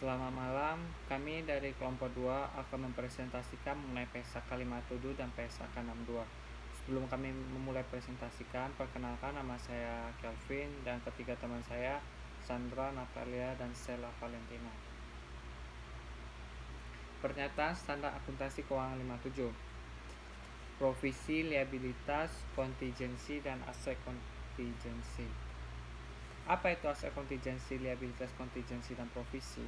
Selamat malam, kami dari kelompok 2 akan mempresentasikan mengenai PSAK 57 dan PSAK 62. Sebelum kami memulai presentasikan, perkenalkan nama saya Kelvin dan ketiga teman saya, Sandra, Natalia, dan Stella Valentina. Pernyataan standar akuntansi keuangan 57. Provisi, liabilitas, kontingensi, dan aset kontingensi. Apa itu aset kontingensi, liabilitas kontingensi, dan provisi?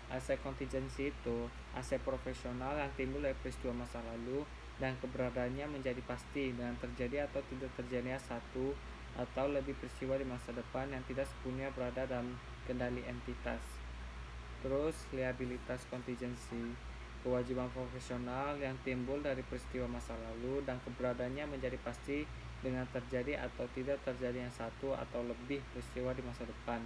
Aset kontingensi itu aset profesional yang timbul dari peristiwa masa lalu dan keberadaannya menjadi pasti dengan terjadi atau tidak terjadinya satu atau lebih peristiwa di masa depan yang tidak sepenuhnya berada dalam kendali entitas. Terus liabilitas kontingensi, kewajiban profesional yang timbul dari peristiwa masa lalu dan keberadaannya menjadi pasti dengan terjadi atau tidak terjadinya satu atau lebih peristiwa di masa depan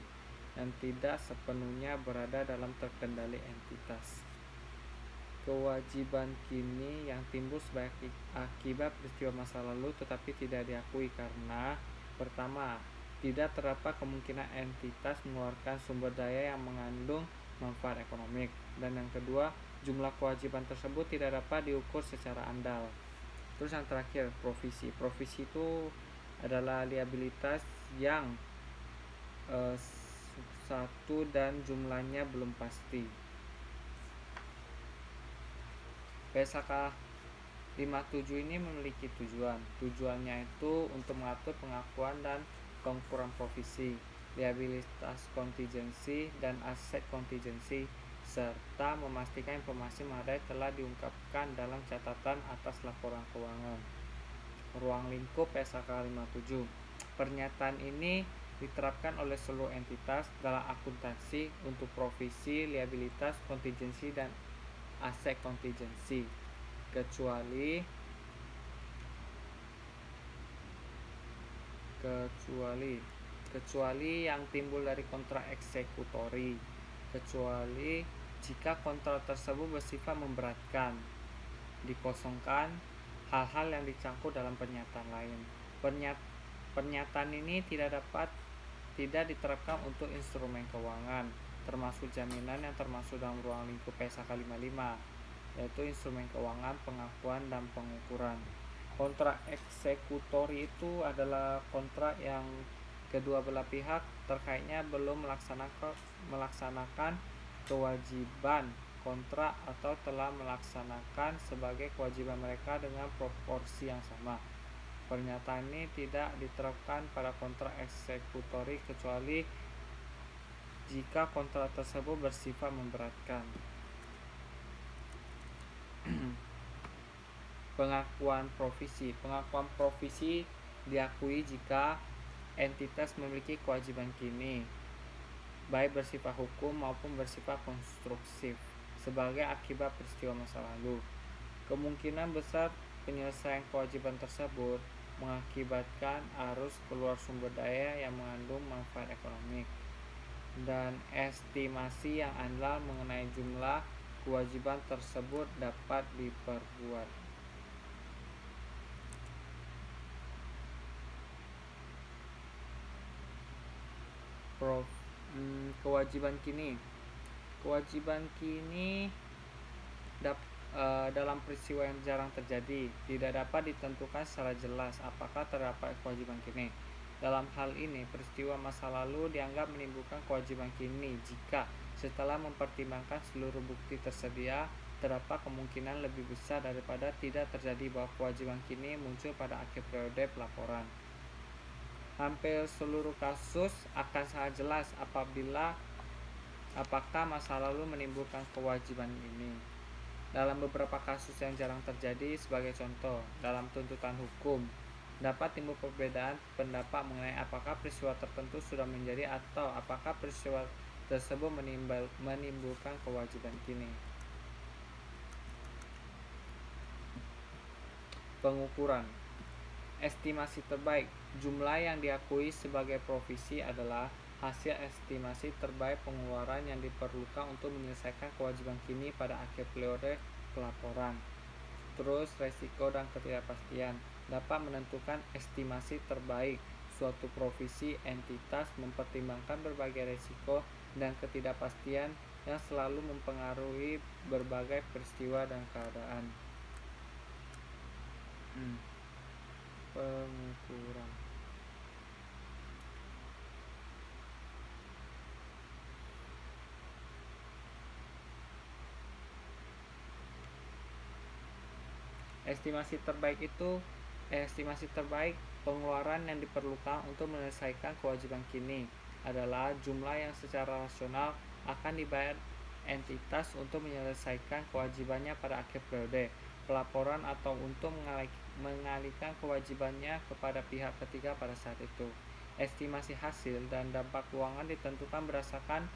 yang tidak sepenuhnya berada dalam terkendali entitas. Kewajiban kini yang timbul sebagai akibat peristiwa masa lalu tetapi tidak diakui karena pertama, tidak terdapat kemungkinan entitas mengeluarkan sumber daya yang mengandung manfaat ekonomi, dan yang kedua, jumlah kewajiban tersebut tidak dapat diukur secara andal. Terus yang terakhir, provisi. Provisi itu adalah liabilitas yang satu dan jumlahnya belum pasti. PSAK 57 ini memiliki tujuan. Tujuannya itu untuk mengatur pengakuan dan pengukuran provisi, liabilitas kontingensi, dan aset kontingensi, serta memastikan informasi mengenai telah diungkapkan dalam catatan atas laporan keuangan. Ruang lingkup PSAK 57. Pernyataan ini diterapkan oleh seluruh entitas dalam akuntansi untuk provisi, liabilitas, kontingensi, dan aset kontingensi, kecuali yang timbul dari kontrak eksekutori, kecuali jika kontrak tersebut bersifat memberatkan, dikosongkan hal-hal yang dicangkut dalam pernyataan lain. Pernyataan ini tidak diterapkan untuk instrumen keuangan, termasuk jaminan yang termasuk dalam ruang lingkup PSAK 55, yaitu instrumen keuangan, pengakuan, dan pengukuran. Kontrak eksekutori itu adalah kontrak yang kedua belah pihak terkaitnya belum melaksanakan kewajiban kontrak atau telah melaksanakan sebagai kewajiban mereka dengan proporsi yang sama. Pernyataan ini tidak diterapkan pada kontrak eksekutori kecuali jika kontrak tersebut bersifat memberatkan. Pengakuan provisi. Pengakuan provisi diakui jika entitas memiliki kewajiban kini, baik bersifat hukum maupun bersifat konstruksif, sebagai akibat peristiwa masa lalu. Kemungkinan besar penyelesaian kewajiban tersebut mengakibatkan arus keluar sumber daya yang mengandung manfaat ekonomi, dan estimasi yang andal mengenai jumlah kewajiban tersebut dapat diperbuat. Kewajiban kini. Kewajiban kini dalam peristiwa yang jarang terjadi, tidak dapat ditentukan secara jelas apakah terdapat kewajiban kini. Dalam hal ini, peristiwa masa lalu dianggap menimbulkan kewajiban kini jika setelah mempertimbangkan seluruh bukti tersedia, terdapat kemungkinan lebih besar daripada tidak terjadi bahwa kewajiban kini muncul pada akhir periode pelaporan. Hampir seluruh kasus akan sangat jelas apakah masa lalu menimbulkan kewajiban ini. Dalam beberapa kasus yang jarang terjadi, sebagai contoh, dalam tuntutan hukum, dapat timbul perbedaan pendapat mengenai apakah peristiwa tertentu sudah menjadi atau apakah peristiwa tersebut menimbulkan kewajiban kini. Pengukuran. Estimasi terbaik. Jumlah yang diakui sebagai provisi adalah hasil estimasi terbaik pengeluaran yang diperlukan untuk menyelesaikan kewajiban kini pada akhir periode pelaporan. Terus resiko dan ketidakpastian. Dapat menentukan estimasi terbaik suatu provisi entitas mempertimbangkan berbagai resiko dan ketidakpastian yang selalu mempengaruhi berbagai peristiwa dan keadaan. Pengukuran. Estimasi terbaik pengeluaran yang diperlukan untuk menyelesaikan kewajiban kini adalah jumlah yang secara rasional akan dibayar entitas untuk menyelesaikan kewajibannya pada akhir periode pelaporan atau untuk mengalihkan kewajibannya kepada pihak ketiga pada saat itu. Estimasi hasil dan dampak keuangan ditentukan berdasarkan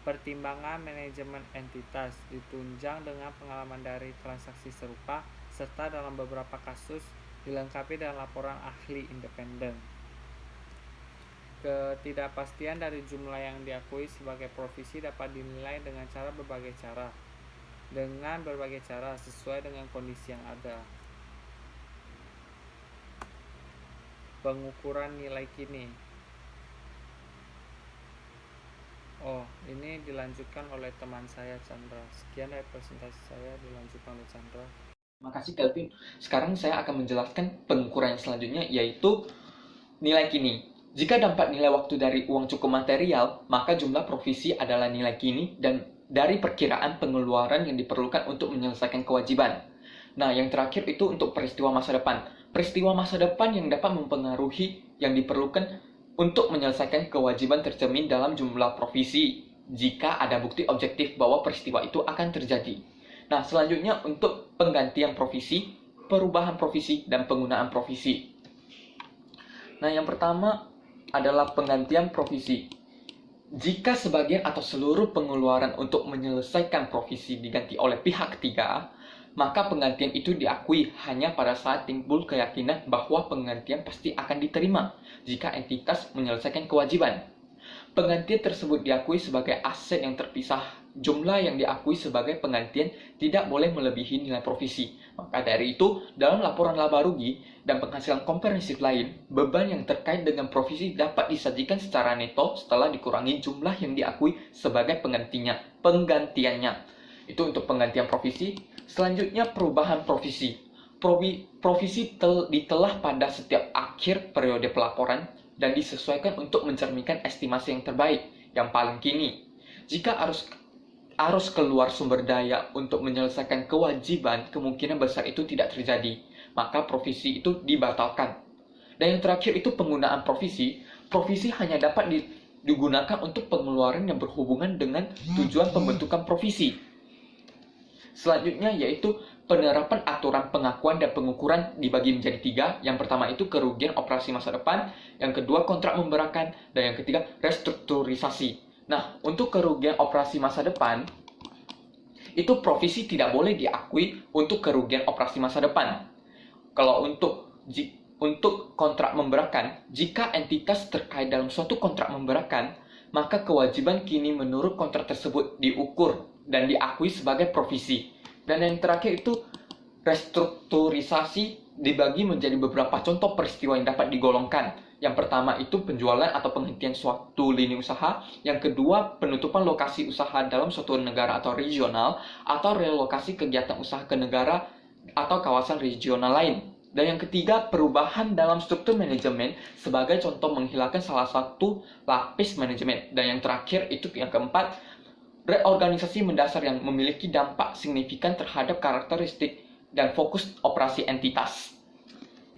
pertimbangan manajemen entitas, ditunjang dengan pengalaman dari transaksi serupa, serta dalam beberapa kasus dilengkapi dengan laporan ahli independen. Ketidakpastian dari jumlah yang diakui sebagai provisi dapat dinilai dengan berbagai cara sesuai dengan kondisi yang ada. Pengukuran nilai kini. Ini dilanjutkan oleh teman saya Chandra. Sekian dari presentasi saya, dilanjutkan oleh Chandra. Terima kasih Kelvin. Sekarang saya akan menjelaskan pengukuran yang selanjutnya, yaitu nilai kini. Jika dampak nilai waktu dari uang cukup material, maka jumlah provisi adalah nilai kini dan dari perkiraan pengeluaran yang diperlukan untuk menyelesaikan kewajiban. Nah, yang terakhir itu untuk peristiwa masa depan. Peristiwa masa depan yang dapat mempengaruhi yang diperlukan untuk menyelesaikan kewajiban tercermin dalam jumlah provisi jika ada bukti objektif bahwa peristiwa itu akan terjadi. Nah, selanjutnya untuk penggantian provisi, perubahan provisi, dan penggunaan provisi. Nah, yang pertama adalah penggantian provisi. Jika sebagian atau seluruh pengeluaran untuk menyelesaikan provisi diganti oleh pihak ketiga, maka penggantian itu diakui hanya pada saat timbul keyakinan bahwa penggantian pasti akan diterima jika entitas menyelesaikan kewajiban. Penggantian tersebut diakui sebagai aset yang terpisah. Jumlah yang diakui sebagai penggantian tidak boleh melebihi nilai provisi. Maka dari itu, dalam laporan laba rugi dan penghasilan komprehensif lain, beban yang terkait dengan provisi dapat disajikan secara neto setelah dikurangi jumlah yang diakui sebagai penggantiannya. Itu untuk penggantian provisi. Selanjutnya, perubahan provisi. Provisi ditelah pada setiap akhir periode pelaporan dan disesuaikan untuk mencerminkan estimasi yang terbaik, yang paling kini. Jika arus keluar sumber daya untuk menyelesaikan kewajiban, kemungkinan besar itu tidak terjadi, maka provisi itu dibatalkan. Dan yang terakhir itu penggunaan provisi. Provisi hanya dapat digunakan untuk pengeluaran yang berhubungan dengan tujuan pembentukan provisi. Selanjutnya yaitu penerapan aturan pengakuan dan pengukuran dibagi menjadi 3. Yang pertama itu kerugian operasi masa depan, yang kedua kontrak memberakan, dan yang ketiga restrukturisasi. Nah, untuk kerugian operasi masa depan, itu provisi tidak boleh diakui untuk kerugian operasi masa depan. Kalau untuk kontrak memberakan, jika entitas terkait dalam suatu kontrak memberakan, maka kewajiban kini menurut kontrak tersebut diukur dan diakui sebagai provisi. Dan yang terakhir itu restrukturisasi dibagi menjadi beberapa contoh peristiwa yang dapat digolongkan. Yang pertama itu penjualan atau penghentian suatu lini usaha. Yang kedua, penutupan lokasi usaha dalam suatu negara atau regional, atau relokasi kegiatan usaha ke negara atau kawasan regional lain. Dan yang ketiga, perubahan dalam struktur manajemen sebagai contoh menghilangkan salah satu lapis manajemen. Dan yang terakhir itu yang keempat, reorganisasi mendasar yang memiliki dampak signifikan terhadap karakteristik dan fokus operasi entitas.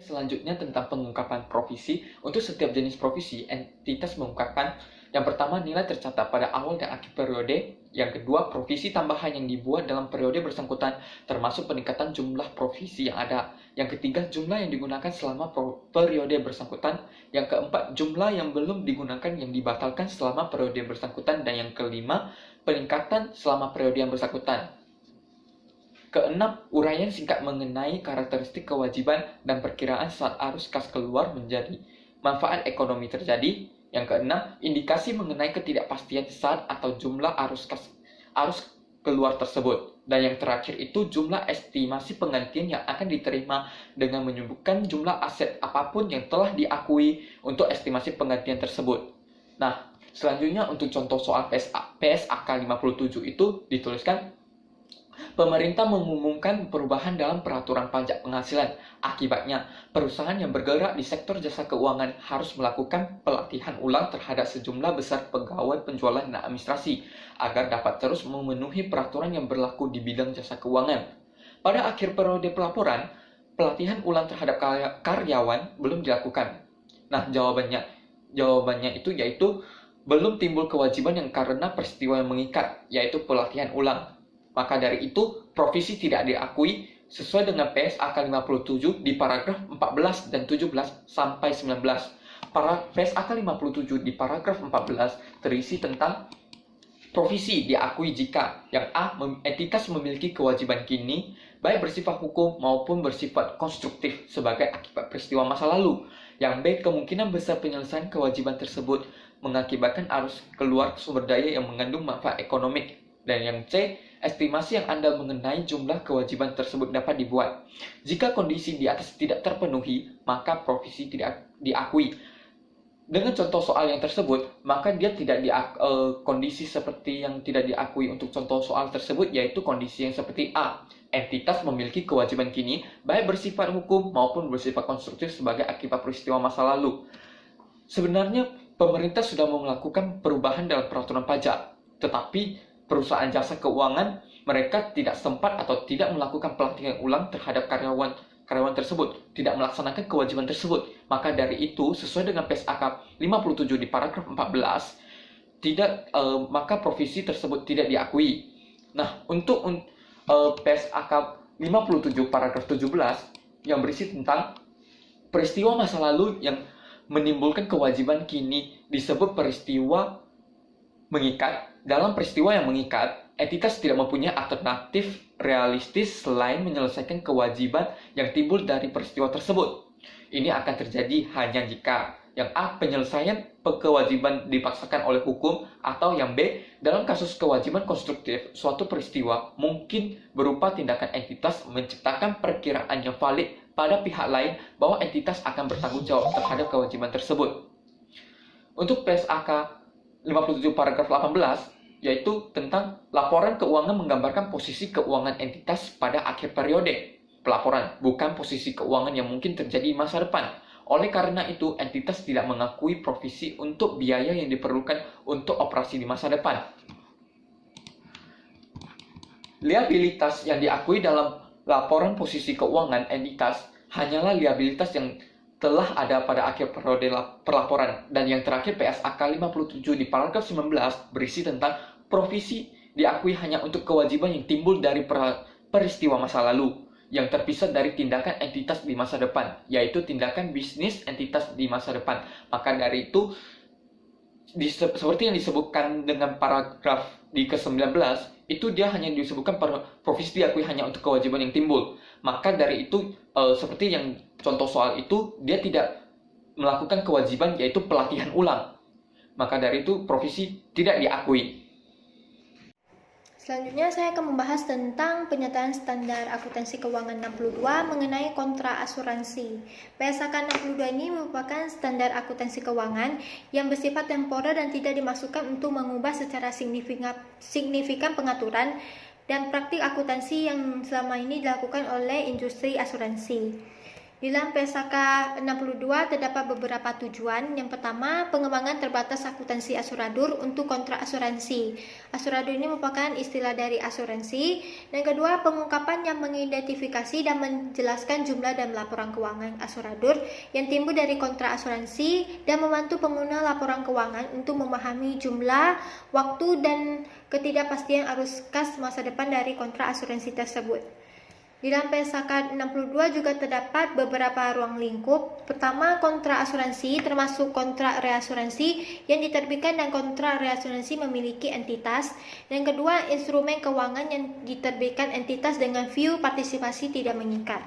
Selanjutnya tentang pengungkapan provisi. Untuk setiap jenis provisi, entitas mengungkapkan yang pertama nilai tercatat pada awal dan akhir periode, yang kedua provisi tambahan yang dibuat dalam periode bersangkutan termasuk peningkatan jumlah provisi yang ada, yang ketiga jumlah yang digunakan selama periode bersangkutan, yang keempat jumlah yang belum digunakan yang dibatalkan selama periode bersangkutan, dan yang kelima peningkatan selama periode yang bersangkutan. Keenam, uraian singkat mengenai karakteristik kewajiban dan perkiraan saat arus kas keluar menjadi manfaat ekonomi terjadi. Yang keenam, indikasi mengenai ketidakpastian saat atau jumlah arus keluar tersebut. Dan yang terakhir itu jumlah estimasi penggantian yang akan diterima dengan menyebutkan jumlah aset apapun yang telah diakui untuk estimasi penggantian tersebut. Nah, Selanjutnya untuk contoh soal PSAK 57 itu dituliskan pemerintah mengumumkan perubahan dalam peraturan pajak penghasilan. Akibatnya, perusahaan yang bergerak di sektor jasa keuangan harus melakukan pelatihan ulang terhadap sejumlah besar pegawai penjualan dan administrasi agar dapat terus memenuhi peraturan yang berlaku di bidang jasa keuangan. Pada akhir periode pelaporan, pelatihan ulang terhadap karyawan belum dilakukan. Nah, jawabannya itu yaitu belum timbul kewajiban yang karena peristiwa yang mengikat, yaitu pelatihan ulang. Maka dari itu, provisi tidak diakui sesuai dengan PSAK 57 di paragraf 14 dan 17 sampai 19. PSAK 57 di paragraf 14 terisi tentang provisi diakui jika yang A. Entitas memiliki kewajiban kini, baik bersifat hukum maupun bersifat konstruktif sebagai akibat peristiwa masa lalu. Yang B. Kemungkinan besar penyelesaian kewajiban tersebut mengakibatkan arus keluar sumber daya yang mengandung manfaat ekonomik. Dan yang C. Estimasi yang Anda mengenai jumlah kewajiban tersebut dapat dibuat. Jika kondisi di atas tidak terpenuhi, maka provisi tidak diakui. Dengan contoh soal yang tersebut, maka dia tidak kondisi seperti yang tidak diakui untuk contoh soal tersebut, yaitu kondisi yang seperti A. Entitas memiliki kewajiban kini, baik bersifat hukum maupun bersifat konstruktif sebagai akibat peristiwa masa lalu. Sebenarnya, pemerintah sudah melakukan perubahan dalam peraturan pajak, tetapi perusahaan jasa keuangan mereka tidak sempat atau tidak melakukan pelatihan ulang terhadap karyawan tersebut, tidak melaksanakan kewajiban tersebut. Maka dari itu, sesuai dengan PSAK 57 di paragraf 14, maka provisi tersebut tidak diakui. Nah, untuk PSAK 57 paragraf 17 yang berisi tentang peristiwa masa lalu yang menimbulkan kewajiban kini disebut peristiwa mengikat. Dalam peristiwa yang mengikat, entitas tidak mempunyai alternatif realistis selain menyelesaikan kewajiban yang timbul dari peristiwa tersebut. Ini akan terjadi hanya jika yang A. Penyelesaian kewajiban dipaksakan oleh hukum, atau yang B. Dalam kasus kewajiban konstruktif, suatu peristiwa mungkin berupa tindakan entitas menciptakan perkiraan yang valid pada pihak lain bahwa entitas akan bertanggung jawab terhadap kewajiban tersebut. Untuk PSAK 57 paragraf 18, yaitu tentang laporan keuangan menggambarkan posisi keuangan entitas pada akhir periode pelaporan, bukan posisi keuangan yang mungkin terjadi di masa depan. Oleh karena itu, entitas tidak mengakui provisi untuk biaya yang diperlukan untuk operasi di masa depan. Liabilitas yang diakui dalam laporan posisi keuangan entitas hanyalah liabilitas yang telah ada pada akhir periode pelaporan. Dan yang terakhir, PSAK 57 di paragraf 19 berisi tentang provisi diakui hanya untuk kewajiban yang timbul dari peristiwa masa lalu yang terpisah dari tindakan entitas di masa depan, yaitu tindakan bisnis entitas di masa depan. Maka dari itu, seperti yang disebutkan dengan paragraf di ke-19, itu dia hanya disebutkan provisi diakui hanya untuk kewajiban yang timbul. Maka dari itu, seperti yang contoh soal itu, dia tidak melakukan kewajiban yaitu pelatihan ulang. Maka dari itu, provisi tidak diakui. Selanjutnya saya akan membahas tentang penyataan standar akuntansi keuangan 62 mengenai kontra asuransi. PSAK 62 ini merupakan standar akuntansi keuangan yang bersifat temporer dan tidak dimasukkan untuk mengubah secara signifikan pengaturan dan praktik akuntansi yang selama ini dilakukan oleh industri asuransi. Di dalam PSAK 62 terdapat beberapa tujuan. Yang pertama, pengembangan terbatas akuntansi asuradur untuk kontrak asuransi. Asuradur ini merupakan istilah dari asuransi. Dan kedua, pengungkapan yang mengidentifikasi dan menjelaskan jumlah dan laporan keuangan asuradur yang timbul dari kontrak asuransi dan membantu pengguna laporan keuangan untuk memahami jumlah, waktu, dan ketidakpastian arus kas masa depan dari kontrak asuransi tersebut. Di dalam PSAK 62 juga terdapat beberapa ruang lingkup. Pertama, kontrak asuransi termasuk kontrak reasuransi yang diterbitkan dan kontrak reasuransi memiliki entitas. Dan kedua, instrumen keuangan yang diterbitkan entitas dengan view partisipasi tidak mengikat.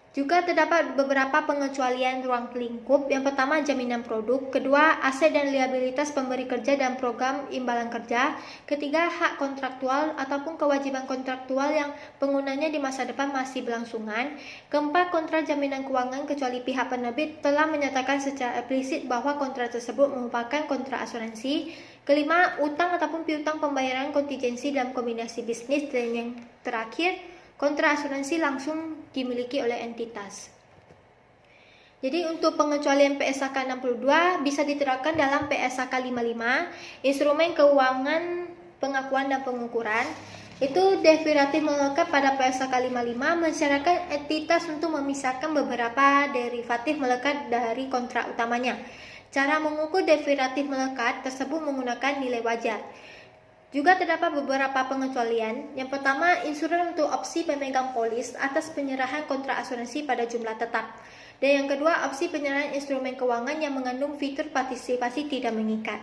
Juga terdapat beberapa pengecualian ruang lingkup. Yang pertama, jaminan produk. Kedua, aset dan liabilitas pemberi kerja dan program imbalan kerja. Ketiga, hak kontraktual ataupun kewajiban kontraktual yang penggunanya di masa depan masih berlangsungan. Keempat, kontrak jaminan keuangan kecuali pihak penerbit telah menyatakan secara eksplisit bahwa kontrak tersebut merupakan kontrak asuransi. Kelima, utang ataupun piutang pembayaran kontingensi dalam kombinasi bisnis. Dan yang terakhir, kontrak asuransi langsung dimiliki oleh entitas. Jadi untuk pengecualian PSAK 62 bisa diterapkan dalam PSAK 55, instrumen keuangan pengakuan dan pengukuran. Itu derivatif melekat pada PSAK 55 mensyaratkan entitas untuk memisahkan beberapa derivatif melekat dari kontrak utamanya. Cara mengukur derivatif melekat tersebut menggunakan nilai wajar. Juga terdapat beberapa pengecualian. Yang pertama, insuran untuk opsi pemegang polis atas penyerahan kontrak asuransi pada jumlah tetap. Dan yang kedua, opsi penyerahan instrumen keuangan yang mengandung fitur partisipasi tidak mengikat.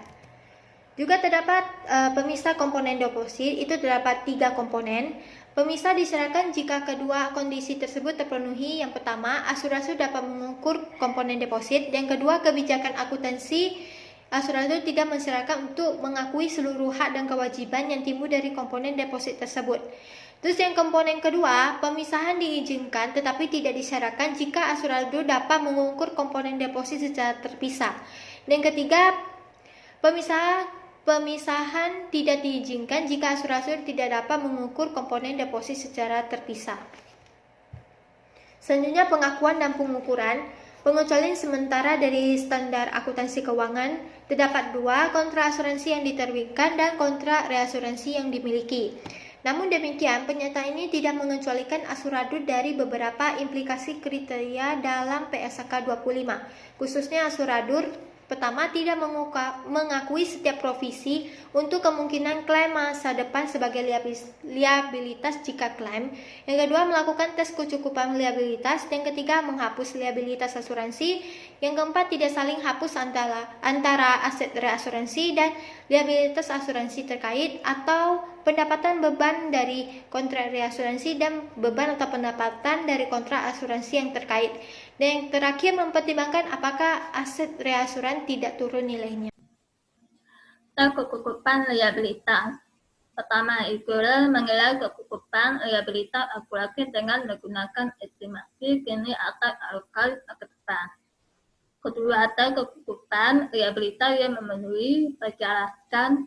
Juga terdapat pemisah komponen deposit. Itu terdapat 3 komponen. Pemisah disyaratkan jika kedua kondisi tersebut terpenuhi. Yang pertama, asuransi dapat mengukur komponen deposit. Yang kedua, kebijakan akuntansi asuransi tidak mensyaratkan untuk mengakui seluruh hak dan kewajiban yang timbul dari komponen deposit tersebut. Terus yang komponen kedua, pemisahan diizinkan tetapi tidak disyaratkan jika asuransi dapat mengukur komponen deposit secara terpisah. Dan yang ketiga, pemisahan tidak diizinkan jika asuransi tidak dapat mengukur komponen deposit secara terpisah. Selanjutnya pengakuan dan pengukuran. Pengecualian sementara dari standar akuntansi keuangan, terdapat 2 kontrak asuransi yang diterbitkan dan kontrak reasuransi yang dimiliki. Namun demikian, pernyataan ini tidak mengecualikan asuradut dari beberapa implikasi kriteria dalam PSAK 25, khususnya asuradut pertama tidak mengakui setiap provisi untuk kemungkinan klaim masa depan sebagai liabilitas jika klaim. Yang kedua, melakukan tes kecukupan liabilitas. Yang ketiga, menghapus liabilitas asuransi. Yang keempat, tidak saling hapus antara aset reasuransi dan liabilitas asuransi terkait atau pendapatan beban dari kontrak reasuransi dan beban atau pendapatan dari kontrak asuransi yang terkait. Dan yang terakhir, mempertimbangkan apakah aset reasuran tidak turun nilainya. Kecukupan liabilitas. Pertama, itulah menilai kecukupan liabilitas asuransi dengan menggunakan estimasi kini atau akal ke depan. Kedua, ada kecukupan liabilitas yang memenuhi persyaratan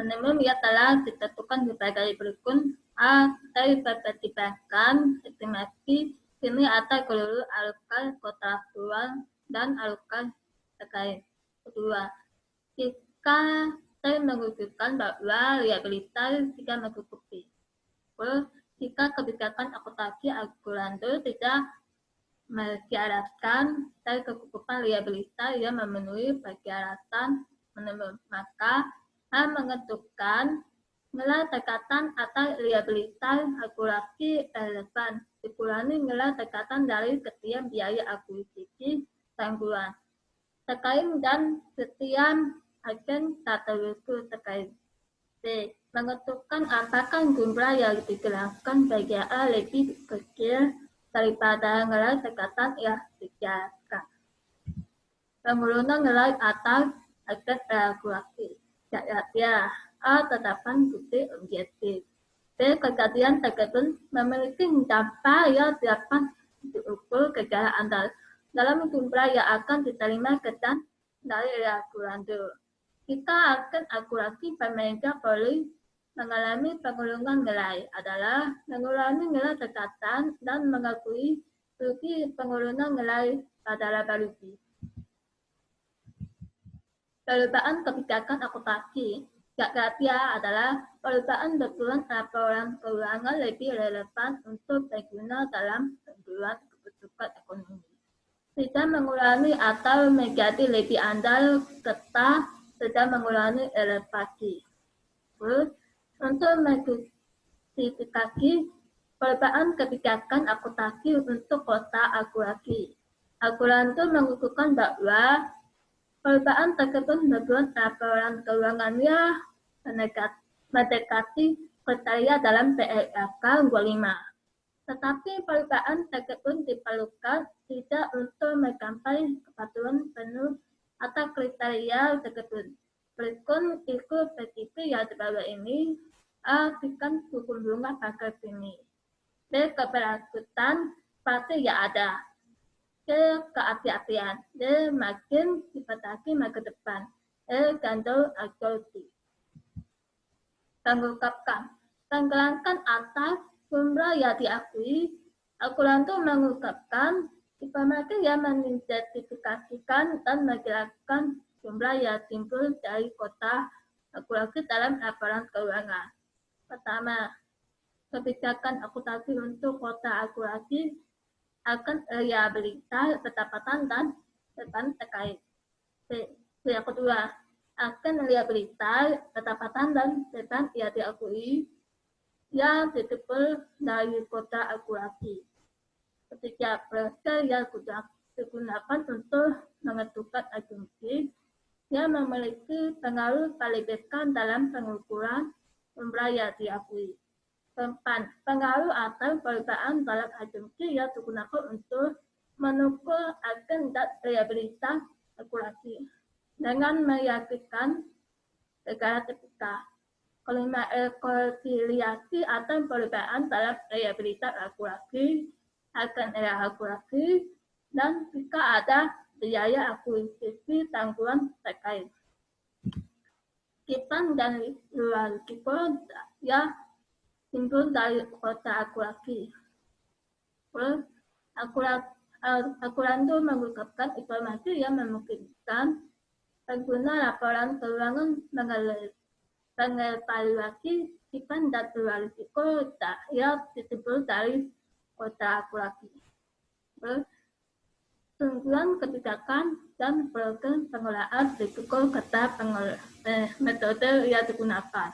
minimum yang telah ditentukan sebagai berikut. A. Dipertimbangkan estimasi kini atau seluruh alokasi kontraktual dan alokasi terkait. Kedua, jika menunjukkan bahwa liabilitas tidak mencukupi. Jika kebijakan akuntansi akuntansi tidak mensyaratkan kecukupan liabilitas yang memenuhi persyaratan minimum, maka menentukan nilai tekatan atas liabilitas akuntansi relevan dikurangi nilai tekatan dari setiap biaya akuisisi tanggungan terkait dan setiap agen tertentu terkait. B. Menentukan apakah jumlah yang digerakkan bagian A lebih kecil daripada nilai tekatan yang disyaratkan. Penurunan nilai atas agen akuntansi. Ya, A. Tetapan bukti objektif. B. Kejadian tersebut memiliki dampak yang dapat diukur secara andal dalam jumlah yang akan diterima kesan dari akuntansi. Jika agen akuntansi pemegang polis mengalami penurunan nilai adalah mengurangi nilai tekatan dan mengakui rugi penurunan nilai pada laba rugi. Perubahan kebijakan akuntansi. Gagalnya adalah perubahan bentukan laporan keuangan lebih relevan untuk pengguna dalam penjualan kebutuhan ekonomi. Tidak mengurangi atau menjadi lebih andal serta tidak mengurangi elevasi. Untuk menjustifikasi perubahan kebijakan akuntansi untuk kota akuntansi. Akuntansi mengusulkan bahwa perubahan tersebut membuat laporan keuangannya mendekati kriteria dalam PSAK 25. Tetapi perubahan tersebut diperlukan tidak untuk menggapai kepatuhan penuh atau kriteria tersebut. Berikut itu PTP yang di bawah ini. A. Berikan suku bunga pada sini. B. Keberlanjutan pasti ya ada. C. Kehati-hatian. D. Makin dibatasi ke depan. E. Ganjil authority. Mengungkapkan. Pengelangkan atas jumlah yang diakui, Al-Quran itu mengungkapkan informasi yang mengidentifikasikan dan menjelaskan jumlah yang timbul dari kota akurasi dalam laporan keuangan. Pertama, kebijakan akuntansi untuk kota akurasi akan reliabilitas, pendapatan, dan beban terkait. Yang kedua, akan reliabilitas, pendapatan, dan beban yang diakui yang ditimbul dari kota akurasi. Ketiga, proses yang digunakan untuk menentukan asumsi yang memiliki pengaruh paling besar dalam pengukuran jumlah yang diakui. Keempat, pengaruh atau perubahan dalam asumsi yang digunakan untuk mengukur agen dan reliabilitas akurasi dengan meyakinkan segala etika. Kelima, rekonsiliasi atau perubahan dalam reliabilitas akurasi, agen akurasi, dan jika ada biaya akuisisi tanggungan terkait. Kipan dan luar risiko yang timbul dari kota akurasi. Akuran itu mengungkapkan informasi yang memungkinkan pengguna laporan keuangan mengevaluasi kipan dan luar risiko yang timbul dari kota akurasi. Tujuan kebijakan dan program pengelolaan risiko serta metode yang digunakan.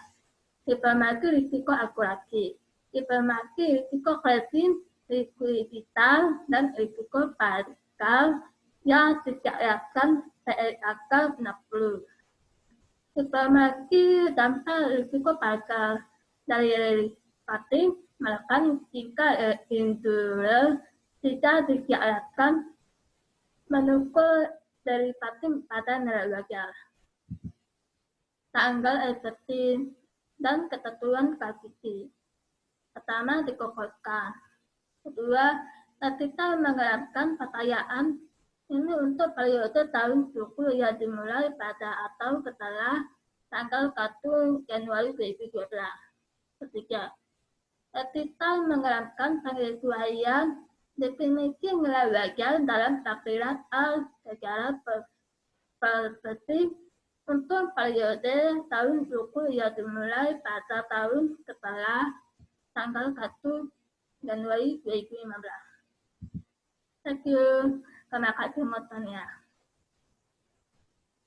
Informasi risiko akurasi, informasi risiko kredit, likuiditas, dan risiko fiskal yang disediakan PSAK 60. Informasi dampak risiko fiskal dari relatif melakukan jika individu tidak disediakan menukul dari patim pada nilai wajar. Tanggal efektif dan ketentuan kalkulasi. Pertama, dikokoskan. Kedua, kita mengerapkan pertanyaan ini untuk periode tahun 20 yang dimulai pada atau setelah tanggal 1 Januari 2012. Ketiga, kita mengerapkan penyesuaian definisi nilai wajar dalam takdiran A secara perspektif untuk periode tahun 20 yang dimulai pada tahun setelah tanggal 1 Januari 2015. Thank you. Terima kasih, Motonya.